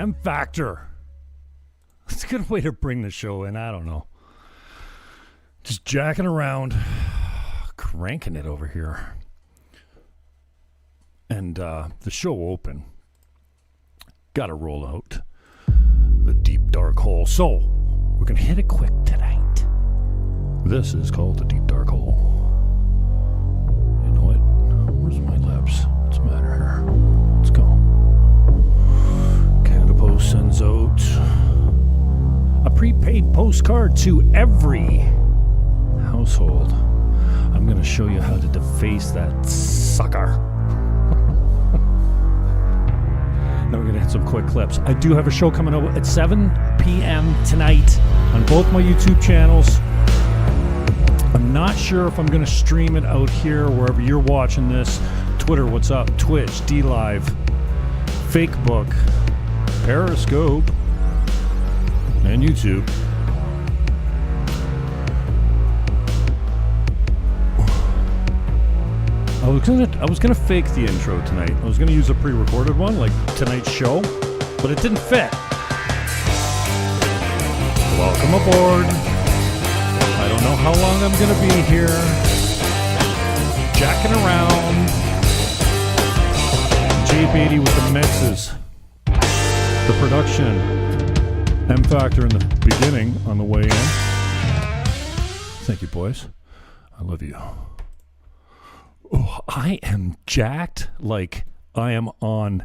M-Phaktor. It's a good way to bring the show in. I don't know. Just jacking around, cranking it over here. And the show open. Gotta roll out the deep dark hole. So, we're gonna hit it quick tonight. This is called the deep dark hole. You know what? Where's my lips? What's the matter here? Let's go. Canada sends out a prepaid postcard to every household. I'm going to show you how to deface that sucker. Then we're going to hit some quick clips. I do have a show coming up at 7 p.m. tonight on both my YouTube channels. I'm not sure if I'm going to stream it out here, wherever you're watching this. Twitter, what's up? Twitch, DLive, Fakebook, Periscope, and YouTube. I was gonna fake the intro tonight. I was gonna use a pre-recorded one, like tonight's show, but it didn't fit. Welcome aboard. I don't know how long I'm gonna be here. Jacking around. Baty with the mixes. The production. M-Phaktor in the beginning on the way in. Thank you, boys. I love you. Oh, I am jacked like I am on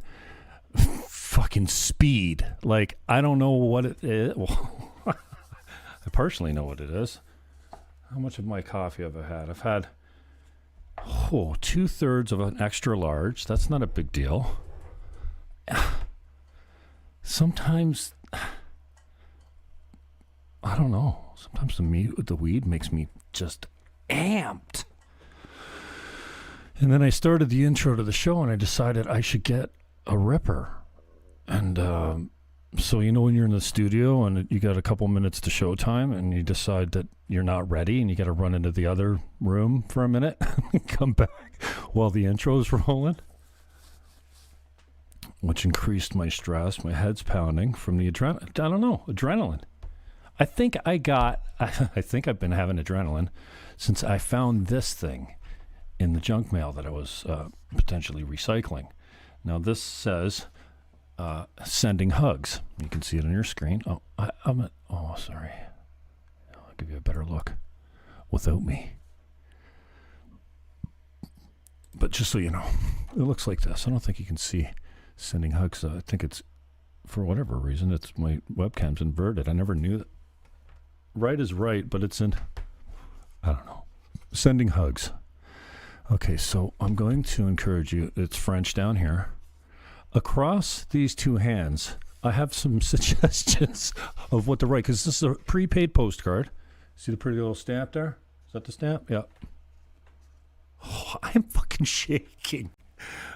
fucking speed. Like, I don't know what it is. Well, I personally know what it is. How much of my coffee have I had? I've had 2/3 of an extra large. That's not a big deal. Sometimes, I don't know. Sometimes the weed makes me just amped. And then I started the intro to the show, and I decided I should get a ripper. And so, you know, when you're in the studio and you got a couple minutes to showtime, and you decide that you're not ready, and you got to run into the other room for a minute and come back while the intro's rolling, which increased my stress. My head's pounding from the adrenaline. I think I've been having adrenaline since I found this thing in the junk mail that I was potentially recycling. Now this says sending hugs. You can see it on your screen. Sorry. I'll give you a better look without me. But just so you know, it looks like this. I don't think you can see sending hugs. I think it's, for whatever reason, it's my webcam's inverted. I never knew that. Right is right, but it's in, I don't know. Sending hugs. Okay, so I'm going to encourage you, it's French down here. Across these two hands, I have some suggestions of what to write, because this is a prepaid postcard. See the pretty little stamp there? Is that the stamp? Yeah. Oh, I'm fucking shaking.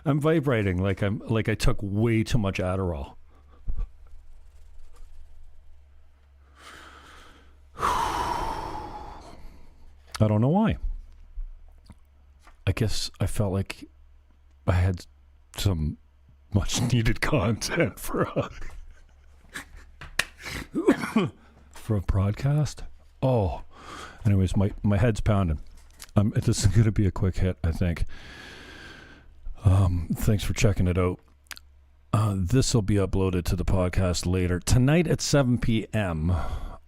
I'm vibrating like I took way too much Adderall. I don't know why. I guess I felt like I had some much needed content for a broadcast. Oh, anyways, my head's pounding. This is going to be a quick hit, I think. Thanks for checking it out. This will be uploaded to the podcast later. Tonight at 7 p.m.,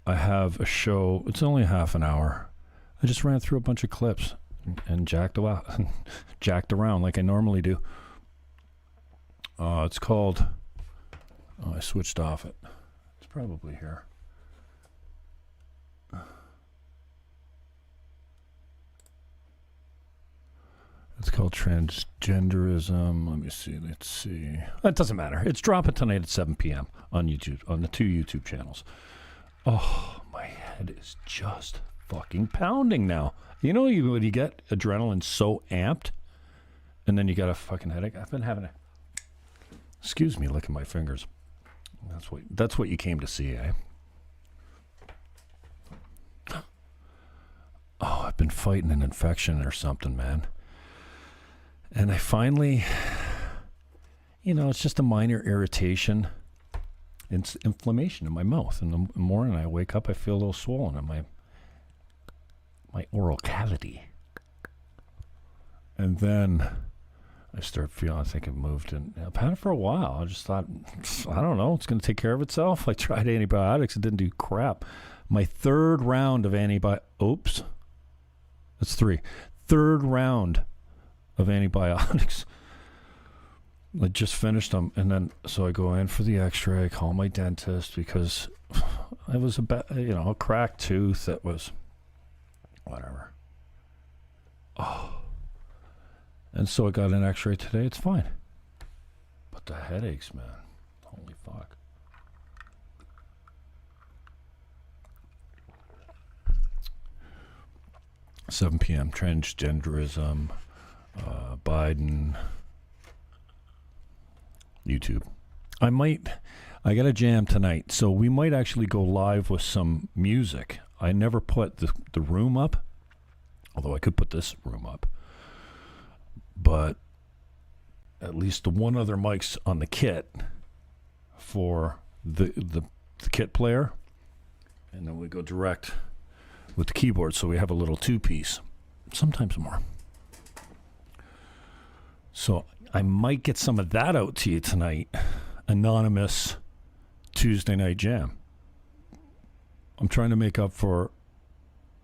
I have a show. It's only half an hour. I just ran through a bunch of clips and jacked around like I normally do. It's called... I switched off it. It's probably here. It's called Transgenderism. Let me see. Let's see. It doesn't matter. It's dropping tonight at 7 p.m. on YouTube, on the 2 YouTube channels. Oh, my head is just fucking pounding now. You know when you get adrenaline so amped, and then you got a fucking headache? I've been having a... Excuse me, licking my fingers. That's what you came to see, eh? Oh, I've been fighting an infection or something, man. And I finally, it's just a minor irritation. inflammation in my mouth. In the morning, I wake up, I feel a little swollen in my oral cavity. And then I start feeling, I think it moved, and I've had it for a while. I just thought, I don't know, it's going to take care of itself. I tried antibiotics, it didn't do crap. My third round of oops, that's 3. Third round of antibiotics. I just finished them, and then so I go in for the X-ray, call my dentist because it was a cracked tooth that was whatever. Oh, and so I got an X-ray today. It's fine, but the headaches, man, holy fuck. $7 p.m. Transgenderism, Biden. YouTube. I got a jam tonight, so we might actually go live with some music. I never put the room up, although I could put this room up. But at least the one other mic's on the kit for the kit player. And then we go direct with the keyboard, so we have a little 2-piece, sometimes more. So I might get some of that out to you tonight. Anonymous Tuesday night jam. I'm trying to make up for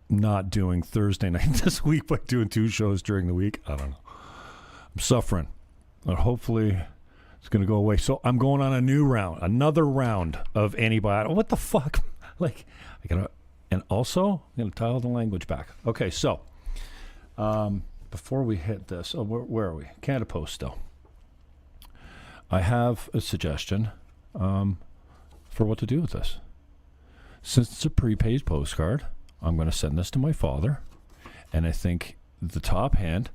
not doing Thursday night this week by doing 2 shows during the week. I don't know. I'm suffering. But hopefully it's going to go away. So I'm going on another round of antibiotics. What the fuck? And also I'm going to dial the language back. Okay, so before we hit this, where are we? Canada Post still. I have a suggestion for what to do with this. Since it's a prepaid postcard, I'm going to send this to my father, and I think the top hand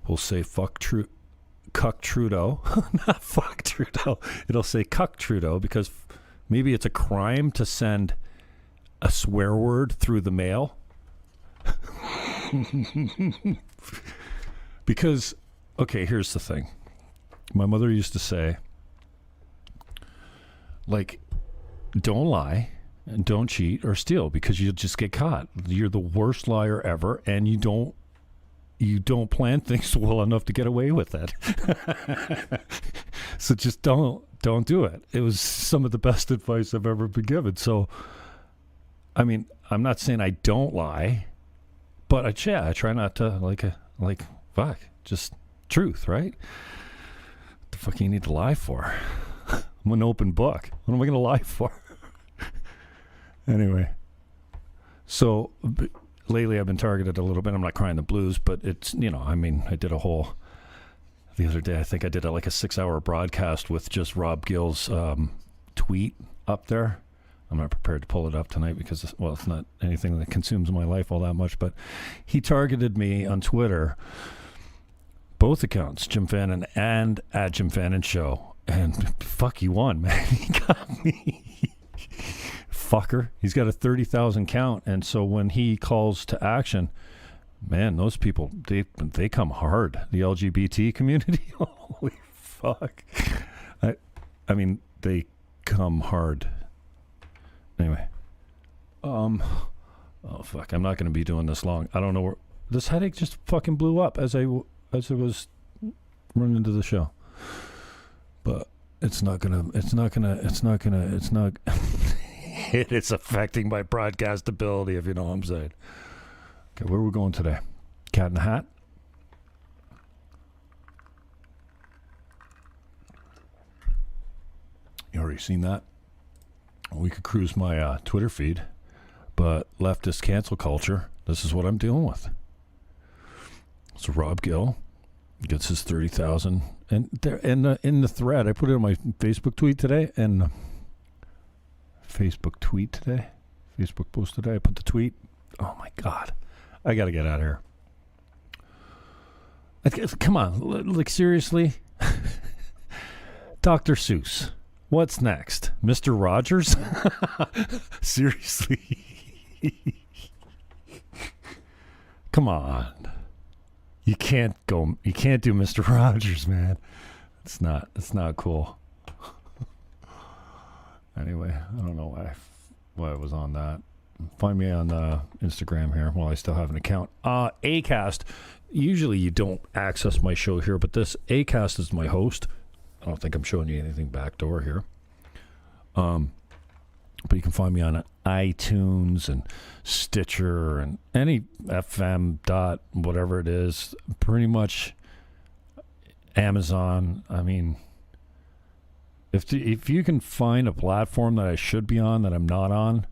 will say cuck Trudeau. Not fuck Trudeau. It'll say cuck Trudeau, because maybe it's a crime to send a swear word through the mail. Because, okay, here's the thing. My mother used to say, don't lie and don't cheat or steal because you'll just get caught. You're the worst liar ever, and you don't plan things well enough to get away with it. So just don't do it. It was some of the best advice I've ever been given. So, I mean, I'm not saying I don't lie, but I try not to fuck, just truth, right? What the fuck you need to lie for? I'm an open book. What am I going to lie for? Anyway, so lately I've been targeted a little bit. I'm not crying the blues, but it's, I did a whole, the other day, I think I did a 6-hour broadcast with just Rob Gill's tweet up there. I'm not prepared to pull it up tonight because, it's not anything that consumes my life all that much, but he targeted me on Twitter, both accounts, Jim Fannon and at Jim Fannon Show. And fuck, he won, man. He got me. Fucker. He's got a 30,000 count. And so when he calls to action, man, those people, they come hard. The LGBT community, holy fuck. I mean, they come hard. Anyway. Oh, fuck. I'm not going to be doing this long. I don't know where... This headache just fucking blew up as I was running into the show. But it's not... It is affecting my broadcast ability, if you know what I'm saying. Okay, where are we going today? Cat in the Hat? You already seen that? We could cruise my Twitter feed, but leftist cancel culture, this is what I'm dealing with. So Rob Gill gets his 30,000, and there in the thread, I put it on my Facebook tweet today, and Facebook post today, I put the tweet. Oh my God, I gotta get out of here. Come on, seriously? Dr. Seuss. What's next? Mr. Rogers? Seriously? Come on. You can't do Mr. Rogers, man. It's not cool. Anyway, I don't know why I was on that. Find me on Instagram here while I still have an account. Acast. Usually you don't access my show here, but this Acast is my host. I don't think I'm showing you anything backdoor here. But you can find me on iTunes and Stitcher and any FM dot whatever it is. Pretty much Amazon. I mean, if you can find a platform that I should be on that I'm not on,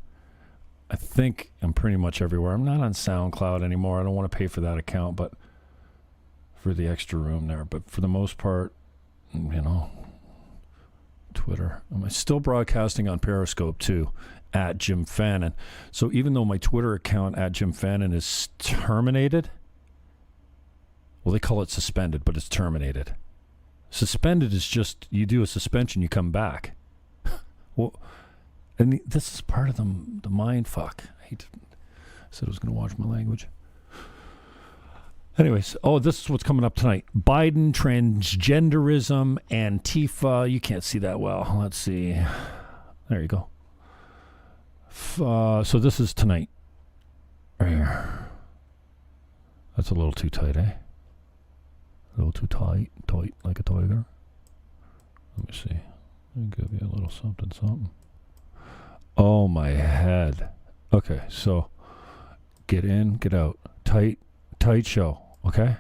I think I'm pretty much everywhere. I'm not on SoundCloud anymore. I don't want to pay for that account, but for the extra room there. But for the most part, you know, Twitter. I'm still broadcasting on Periscope too, at Jim Fannon. So even though my Twitter account at Jim Fannon is terminated, well, they call it suspended, but it's terminated. Suspended is just you do a suspension, you come back. Well, and this is part of the mind fuck. I said I was going to watch my language. Anyways, this is what's coming up tonight. Biden, transgenderism, Antifa. You can't see that well. Let's see. There you go. So this is tonight. Right here. That's a little too tight, eh? A little too tight like a tiger. Let me see. Let me give you a little something. Oh, my head. Okay, so get in, get out. Tight show, okay?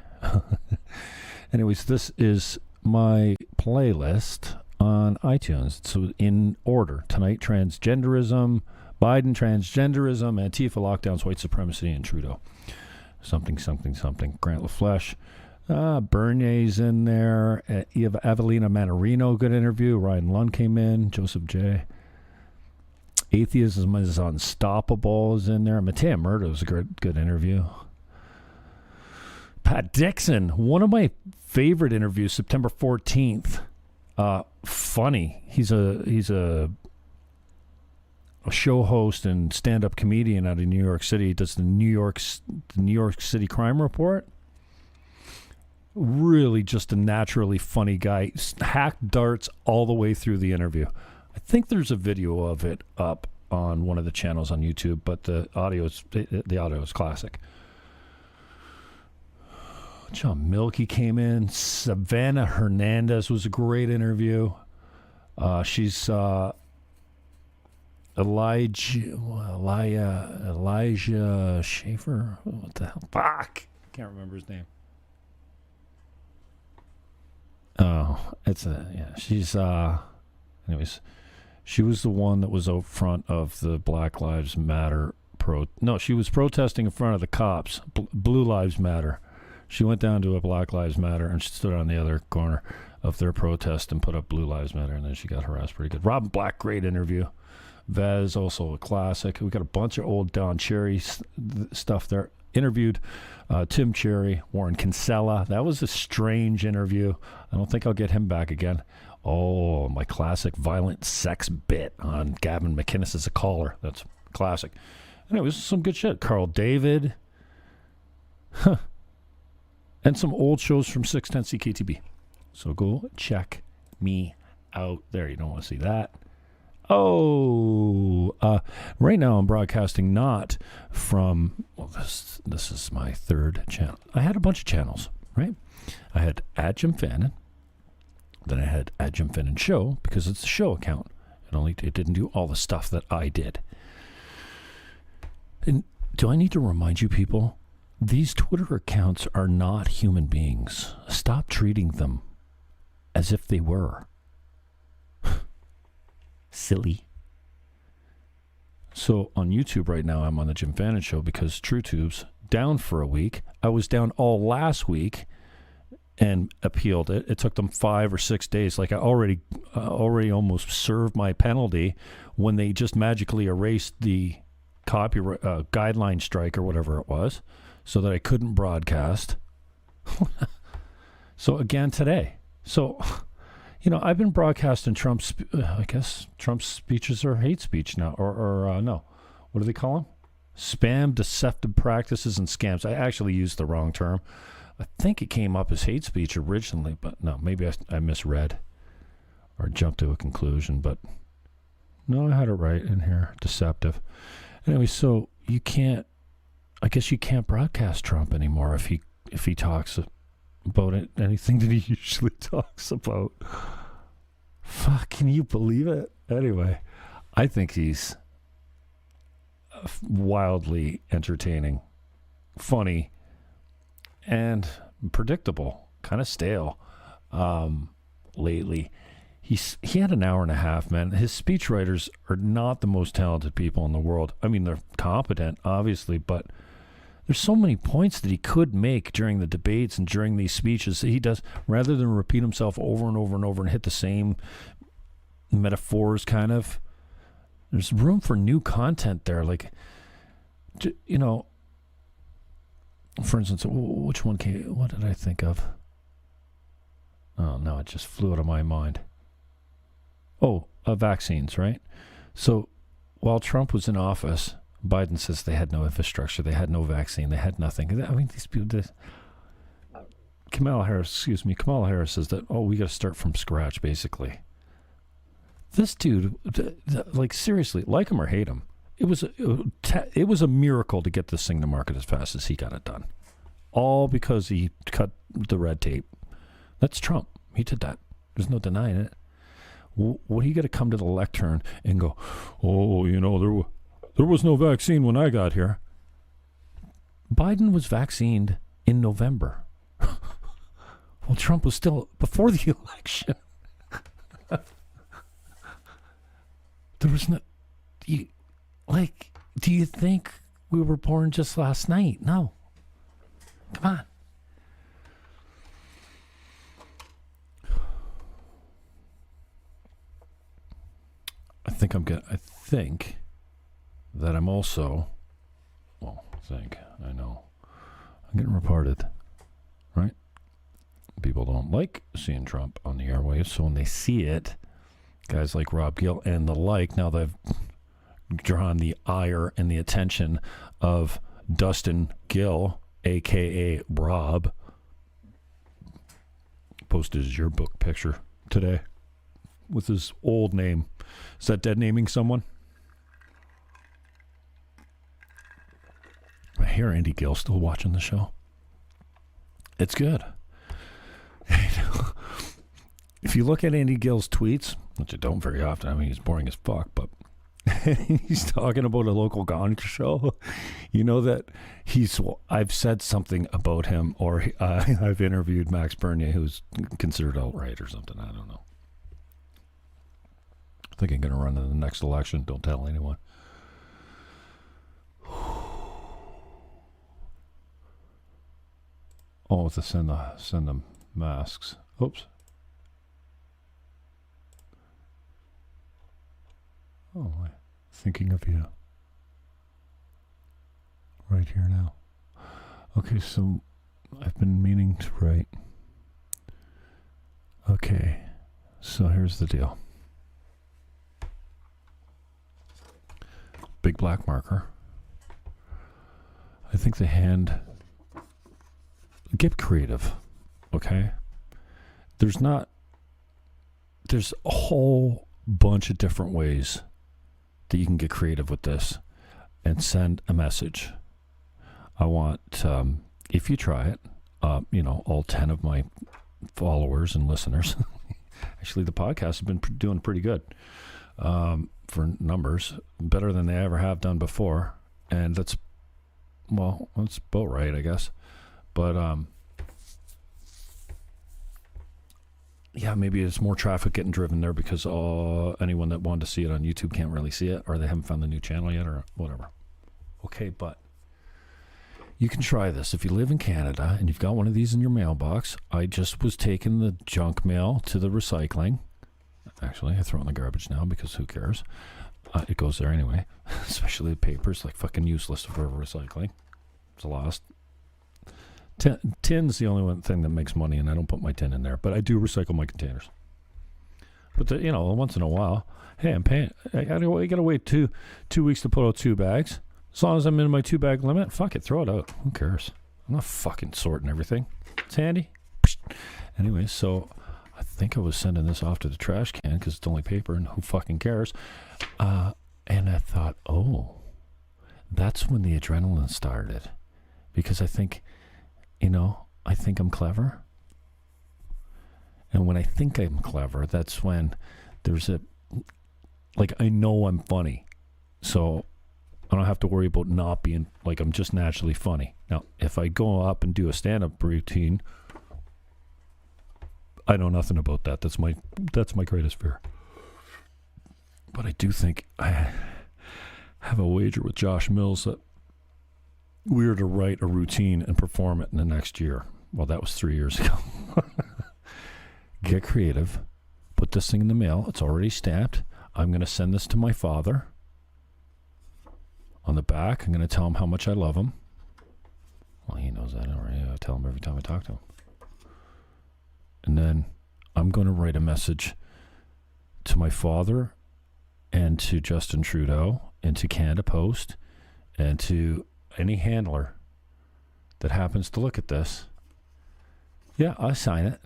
Anyways, this is my playlist on iTunes. So in order. Tonight, transgenderism, Biden, transgenderism, Antifa, lockdowns, white supremacy, and Trudeau. Something. Grant LaFleche. Bernier's in there. Evelina Manarino, good interview. Ryan Lund came in. Joseph J. Atheism is Unstoppable is in there. Matea Murdo was a good interview. Pat Dixon, one of my favorite interviews, September 14th. Funny. He's a show host and stand-up comedian out of New York City. He does the New York City Crime Report. Really just a naturally funny guy. Hacked darts all the way through the interview. I think there's a video of it up on one of the channels on YouTube, but the audio is classic. John Milkey came in. Savannah Hernandez was a great interview. She's Elijah Schaefer. What the hell? Fuck! Can't remember his name. Oh, she's anyways, she was the one that was out front of the Black Lives Matter she was protesting in front of the cops. Blue Lives Matter. She went down to a Black Lives Matter and she stood on the other corner of their protest and put up Blue Lives Matter, and then she got harassed pretty good. Robin Black, great interview. Vez, also a classic. We got a bunch of old Don Cherry stuff there. Interviewed Tim Cherry, Warren Kinsella. That was a strange interview. I don't think I'll get him back again. Oh, my classic violent sex bit on Gavin McInnes as a caller. That's classic. And it was some good shit. Carl David. And some old shows from 610 CKTB. So go check me out there. You don't want to see that. Right now I'm broadcasting not from, this is my third channel. I had a bunch of channels, right? I had at Jim Fannon. Then I had at Jim Fannon Show, because it's a show account. It didn't do all the stuff that I did. And do I need to remind you people? These Twitter accounts are not human beings. Stop treating them as if they were. Silly. So on YouTube right now, I'm on the Jim Fannon Show because Trew.Tube's down for a week. I was down all last week and appealed it. It took them 5 or 6 days. Like I already almost served my penalty when they just magically erased the copyright guideline strike or whatever it was, so that I couldn't broadcast. So again today. So, I've been broadcasting Trump's, I guess Trump's speeches are hate speech now, or no. What do they call them? Spam, deceptive practices, and scams. I actually used the wrong term. I think it came up as hate speech originally, but no, maybe I misread or jumped to a conclusion. But No, I had it right in here. Deceptive. Anyway, so you can't, I guess you can't broadcast Trump anymore if he talks about anything that he usually talks about. Fuck, can you believe it? Anyway, I think he's wildly entertaining, funny, and predictable, kind of stale lately. He had an hour and a half, man. His speechwriters are not the most talented people in the world. I mean, they're competent, obviously, but there's so many points that he could make during the debates and during these speeches that he does, rather than repeat himself over and over and over and hit the same metaphors, kind of. There's room for new content there. Like, you know, for instance, which one what did I think of? Oh, no, it just flew out of my mind. Oh, vaccines, right? So while Trump was in office, Biden says they had no infrastructure, they had no vaccine, they had nothing. I mean, these people, Kamala Harris says that, we got to start from scratch, basically. This dude, like, seriously, like him or hate him, it was a miracle to get this thing to market as fast as he got it done. All because he cut the red tape. That's Trump. He did that. There's no denying it. What, he got to come to the lectern and go, there was no vaccine when I got here. Biden was vaccinated in November. Well, Trump was still before the election. There was no... do you think we were born just last night? No. Come on. I think that I'm also... I know. I'm getting reported, right? People don't like seeing Trump on the airwaves, so when they see it, guys like Rob Gill and the like, now they've drawn the ire and the attention of Dustin Gill, a.k.a. Rob, posted his yearbook picture today with his old name. Is that dead naming someone? I hear Andy Gill still watching the show. It's good. If you look at Andy Gill's tweets, which I don't very often, I mean, he's boring as fuck, but he's talking about a local Gundy show. You know that I've said something about him, or I've interviewed Max Bernier, who's considered alt-right or something. I don't know. I think I'm going to run in the next election. Don't tell anyone. Oh, to send them masks. Oops. Oh, I'm thinking of you. Right here now. Okay, so I've been meaning to write. Okay, so here's the deal. Big black marker. I think get creative, okay? There's a whole bunch of different ways that you can get creative with this and send a message. I want, if you try it, all 10 of my followers and listeners, actually the podcast has been doing pretty good for numbers, better than they ever have done before. And that's about right, I guess. But, yeah, maybe it's more traffic getting driven there because anyone that wanted to see it on YouTube can't really see it, or they haven't found the new channel yet, or whatever. Okay, but you can try this. If you live in Canada and you've got one of these in your mailbox, I just was taking the junk mail to the recycling. Actually, I throw it in the garbage now because who cares? It goes there anyway, especially the papers, like fucking useless for recycling. It's a lost. Tin's the only one thing that makes money, and I don't put my tin in there, but I do recycle my containers. But once in a while, hey, I'm paying. I gotta wait two weeks to put out 2 bags. As long as I'm in my 2-bag limit, fuck it, throw it out. Who cares? I'm not fucking sorting everything. It's handy. Anyway, so I think I was sending this off to the trash can because it's only paper and who fucking cares. And I thought, oh, that's when the adrenaline started. Because I think, I think I'm clever. And when I think I'm clever, that's when there's I know I'm funny. So I don't have to worry about not being, I'm just naturally funny. Now, if I go up and do a stand-up routine, I know nothing about that. That's my greatest fear. But I do think I have a wager with Josh Mills that we're to write a routine and perform it in the next year. Well, that was 3 years ago. Get creative. Put this thing in the mail. It's already stamped. I'm going to send this to my father. On the back, I'm going to tell him how much I love him. Well, he knows that already. I tell him every time I talk to him. And then I'm going to write a message to my father and to Justin Trudeau and to Canada Post and to any handler that happens to look at this. Yeah, I'll sign it.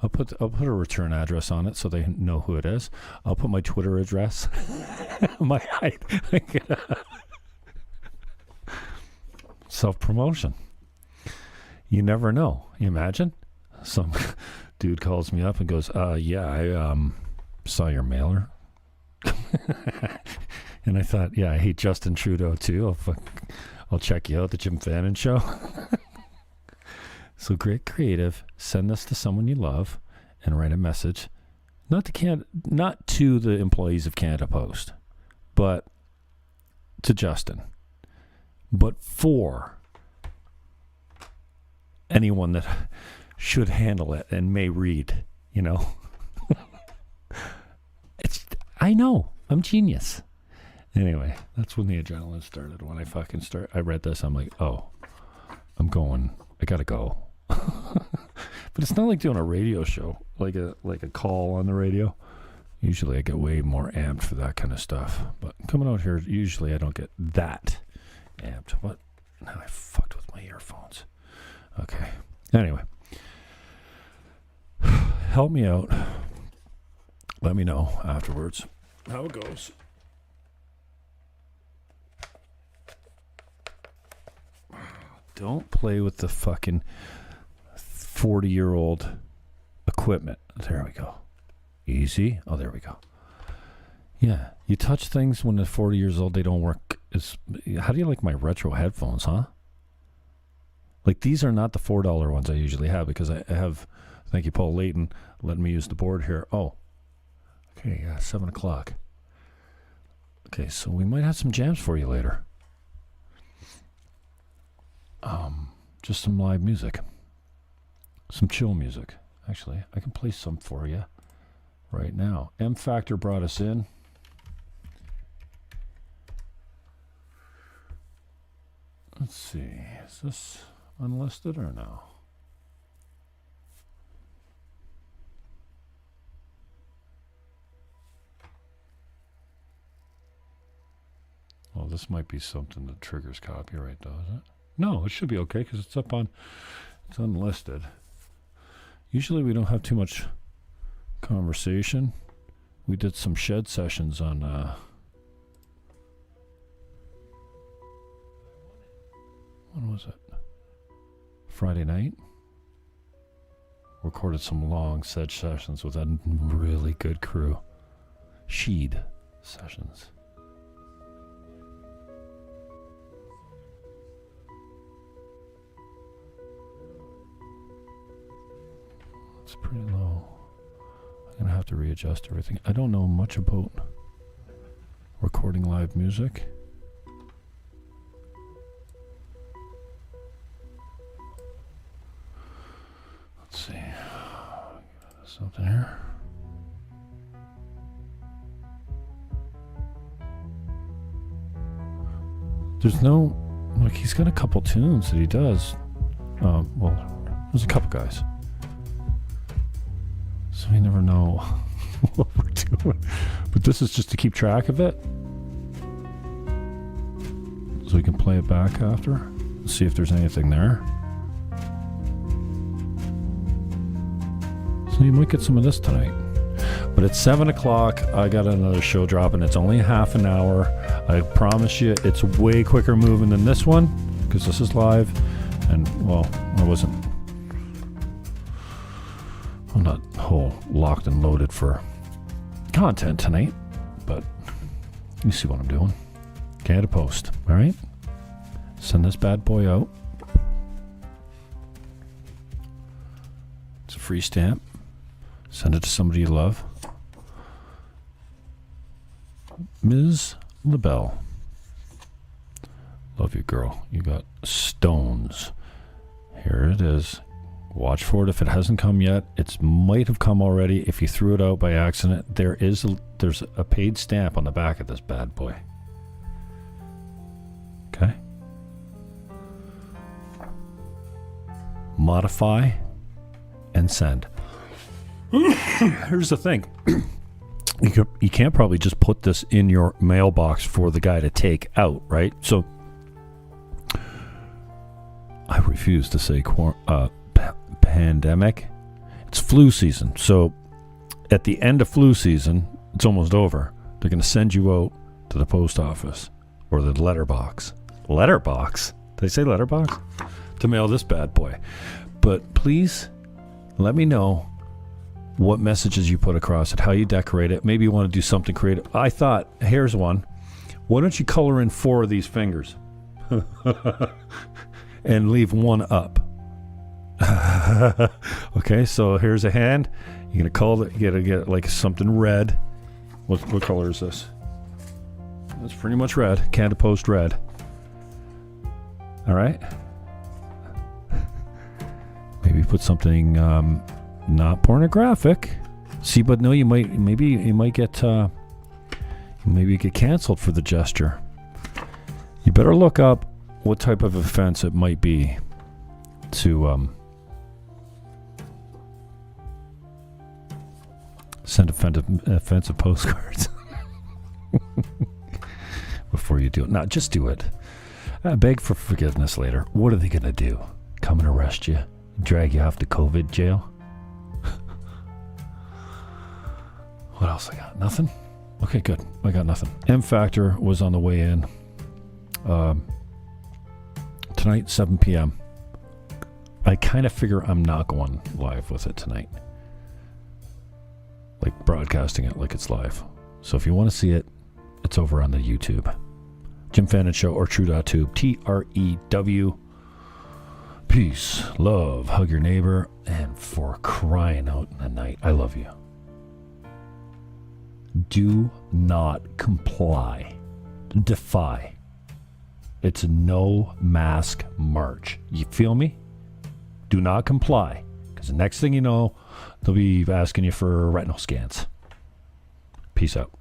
I'll put a return address on it so they know who it is. I'll put my Twitter address. My height. Self-promotion. You never know. You imagine? Some dude calls me up and goes, yeah, I saw your mailer. And I thought, yeah, I hate Justin Trudeau too. I'll check you out, the Jim Fannon Show. So great creative. Send this to someone you love and write a message. Not to the employees of Canada Post, but to Justin. But for anyone that should handle it and may read, I know. I'm genius. Anyway, that's when the adrenaline started. When I read this, I'm like, oh, I gotta go. But it's not like doing a radio show, like a call on the radio. Usually I get way more amped for that kind of stuff. But coming out here, usually I don't get that amped. What? Now I fucked with my earphones. Okay. Anyway. Help me out. Let me know afterwards how it goes. Don't play with the fucking 40-year-old equipment. There we go. Easy. Oh, there we go. Yeah. You touch things when they're 40 years old, they don't work. How do you like my retro headphones, huh? These are not the $4 ones I usually have because I have, thank you, Paul Layton, letting me use the board here. Oh. Okay, yeah, 7 o'clock. Okay, so we might have some jams for you later. Just some live music. Some chill music. Actually, I can play some for you right now. M-Phaktor brought us in. Let's see. Is this unlisted or no? Well, this might be something that triggers copyright, though, isn't it? No, it should be okay because it's unlisted. Usually we don't have too much conversation. We did some shed sessions on when was it? Friday night. Recorded some long shed sessions with a really good crew. Sheed sessions. It's pretty low. I'm going to have to readjust everything. I don't know much about recording live music. Let's see. Something here. There's no, he's got a couple tunes that he does. There's a couple guys. So we never know what we're doing. But this is just to keep track of it. So we can play it back after. And see if there's anything there. So So you might get some of this tonight. But at 7 o'clock, I got another show dropping. It's only half an hour. I promise you, it's way quicker moving than this one, because this is live. And, well, I'm not whole locked and loaded for content tonight, but you see what I'm doing. Canada Post, all right? Send this bad boy out. It's a free stamp. Send it to somebody you love. Ms. LaBelle. Love you, girl. You got stones. Here it is. Watch for it if it hasn't come yet. It might have come already. If you threw it out by accident, there's a paid stamp on the back of this bad boy. Okay. Modify and send. Here's the thing. You can't probably just put this in your mailbox for the guy to take out, right? So I refuse to say pandemic. It's flu season. So at the end of flu season, it's almost over. They're going to send you out to the post office or the letterbox. Letterbox? Did I say letterbox? To mail this bad boy. But please let me know what messages you put across it, how you decorate it. Maybe you want to do something creative. I thought, here's one. Why don't you color in 4 of these fingers and leave one up? Okay, so here's a hand. You're gonna color it. You gotta get like something red. What color is this? It's pretty much red. Canada Post red. All right. Maybe put something not pornographic. See, but no, you might get get canceled for the gesture. You better look up what type of offense it might be to send offensive postcards before you do it. No, just do it. Beg for forgiveness later. What are they going to do? Come and arrest you? Drag you off to COVID jail? What else I got? Nothing? Okay, good. I got nothing. M-Phaktor was on the way in. Tonight, 7 p.m. I kind of figure I'm not going live with it tonight. Like broadcasting it like it's live. So if you want to see it, it's over on the YouTube. Jim Fannon Show or Trew.Tube. Trew. Peace, love, hug your neighbor, and for crying out in the night, I love you. Do not comply. Defy. It's a no mask march. You feel me? Do not comply. Because the next thing you know, they'll be asking you for retinal scans. Peace out.